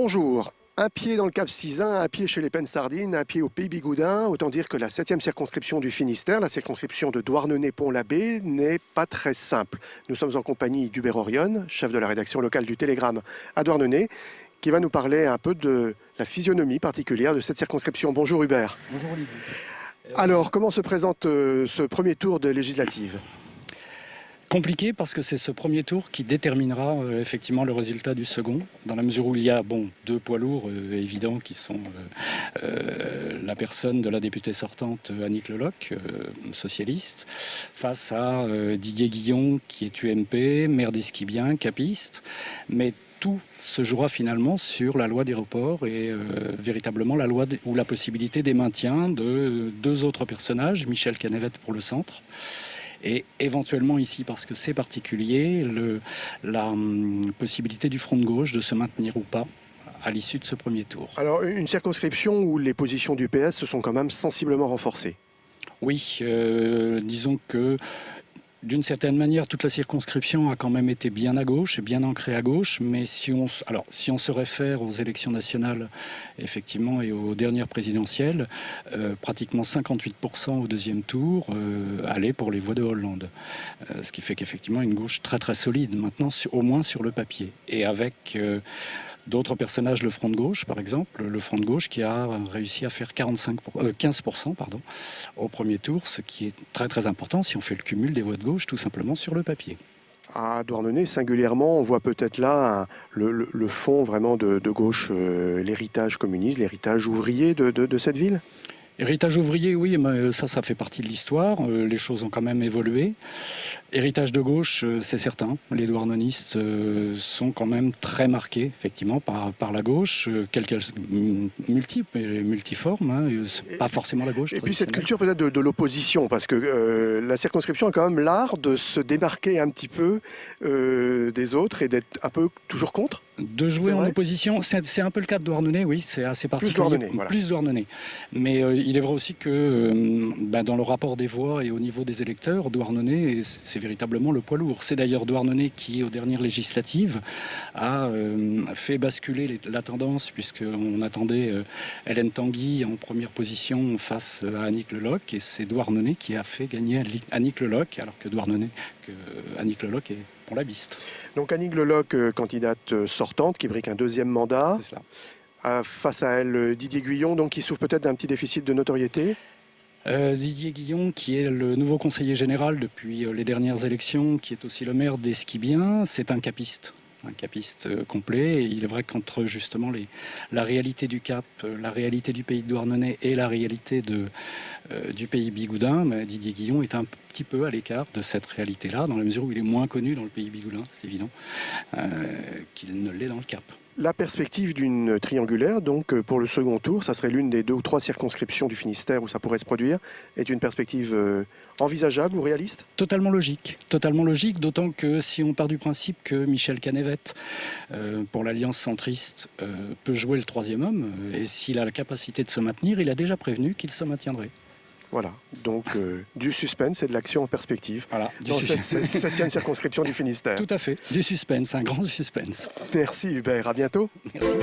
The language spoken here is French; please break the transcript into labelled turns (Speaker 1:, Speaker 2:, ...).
Speaker 1: Bonjour. Un pied dans le Cap Sizun, un pied chez les Pennes-Sardines, un pied au Pays Bigoudin. Autant dire que la 7e circonscription du Finistère, la circonscription de Douarnenez-Pont-l'Abbé, n'est pas très simple. Nous sommes en compagnie d'Hubert Orion, chef de la rédaction locale du Télégramme à Douarnenez, qui va nous parler un peu de la physionomie particulière de cette circonscription. Bonjour Hubert.
Speaker 2: Bonjour Olivier.
Speaker 1: Alors, comment se présente ce premier tour de législative ?
Speaker 2: Compliqué parce que c'est ce premier tour qui déterminera effectivement le résultat du second, dans la mesure où il y a deux poids lourds évidents qui sont la personne de la députée sortante Annick Leloc, socialiste, face à Didier Guillon qui est UMP, maire d'Esquibien, capiste, mais tout se jouera finalement sur la loi des reports et véritablement la loi ou la possibilité des maintiens de deux autres personnages, Michel Canevette pour le centre, et éventuellement ici, parce que c'est particulier, la possibilité du front de gauche de se maintenir ou pas à l'issue de ce premier tour.
Speaker 1: Alors, une circonscription où les positions du PS se sont quand même sensiblement renforcées. Oui,
Speaker 2: disons que d'une certaine manière, toute la circonscription a quand même été bien à gauche et bien ancrée à gauche, mais si on se réfère aux élections nationales, effectivement, et aux dernières présidentielles, pratiquement 58% au deuxième tour allaient pour les voix de Hollande. Ce qui fait qu'effectivement, une gauche très très solide, maintenant, au moins sur le papier. Et avec d'autres personnages, le Front de gauche, par exemple, le Front de gauche qui a réussi à faire 15% au premier tour, ce qui est très très important si on fait le cumul des voix de gauche tout simplement sur le papier.
Speaker 1: À Douarnenez, singulièrement, on voit peut-être là le fond vraiment de gauche, l'héritage communiste, l'héritage ouvrier de cette ville.
Speaker 2: Héritage ouvrier, oui, mais ça fait partie de l'histoire. Les choses ont quand même évolué. Héritage de gauche, c'est certain. Les douarnenistes sont quand même très marqués, effectivement, par la gauche, multiple et multiforme. Hein, pas forcément la gauche.
Speaker 1: Et puis cette culture peut-être de l'opposition, parce que la circonscription a quand même l'art de se démarquer un petit peu des autres et d'être un peu toujours contre.
Speaker 2: De jouer en opposition, c'est un peu le cas de Douarnenez, oui, c'est assez particulier. Plus Douarnenez. Mais il est vrai aussi que dans le rapport des voix et au niveau des électeurs, Douarnenez, c'est véritablement le poids lourd. C'est d'ailleurs Douarnenez qui, aux dernières législatives, a fait basculer la tendance, puisqu'on attendait Hélène Tanguy en première position face à Annick Leloc, et c'est Douarnenez qui a fait gagner Annick Leloc, alors que Annick Leloc est pour la biste.
Speaker 1: Donc Annick Leloc, candidate sortante, qui brique un deuxième mandat.
Speaker 2: C'est cela.
Speaker 1: Face à elle, Didier Guillon, donc qui souffre peut-être d'un petit déficit de notoriété.
Speaker 2: Didier Guillon, qui est le nouveau conseiller général depuis les dernières élections, qui est aussi le maire d'Esquibien, c'est un capiste complet. Et il est vrai qu'entre justement la réalité du Cap, la réalité du pays de Douarnenez et la réalité du pays bigoudin, Didier Guillon est un petit peu à l'écart de cette réalité-là, dans la mesure où il est moins connu dans le pays bigoudin, c'est évident, qu'il ne l'est dans le Cap.
Speaker 1: La perspective d'une triangulaire, donc pour le second tour, ça serait l'une des 2 ou 3 circonscriptions du Finistère où ça pourrait se produire, est une perspective envisageable ou réaliste ?
Speaker 2: Totalement logique, d'autant que si on part du principe que Michel Canevette, pour l'Alliance centriste, peut jouer le 3e homme, et s'il a la capacité de se maintenir, il a déjà prévenu qu'il se maintiendrait.
Speaker 1: Voilà, donc du suspense et de l'action en perspective dans cette 7e circonscription du Finistère.
Speaker 2: Tout à fait, du suspense, un grand suspense.
Speaker 1: Merci Hubert, à bientôt.
Speaker 2: Merci.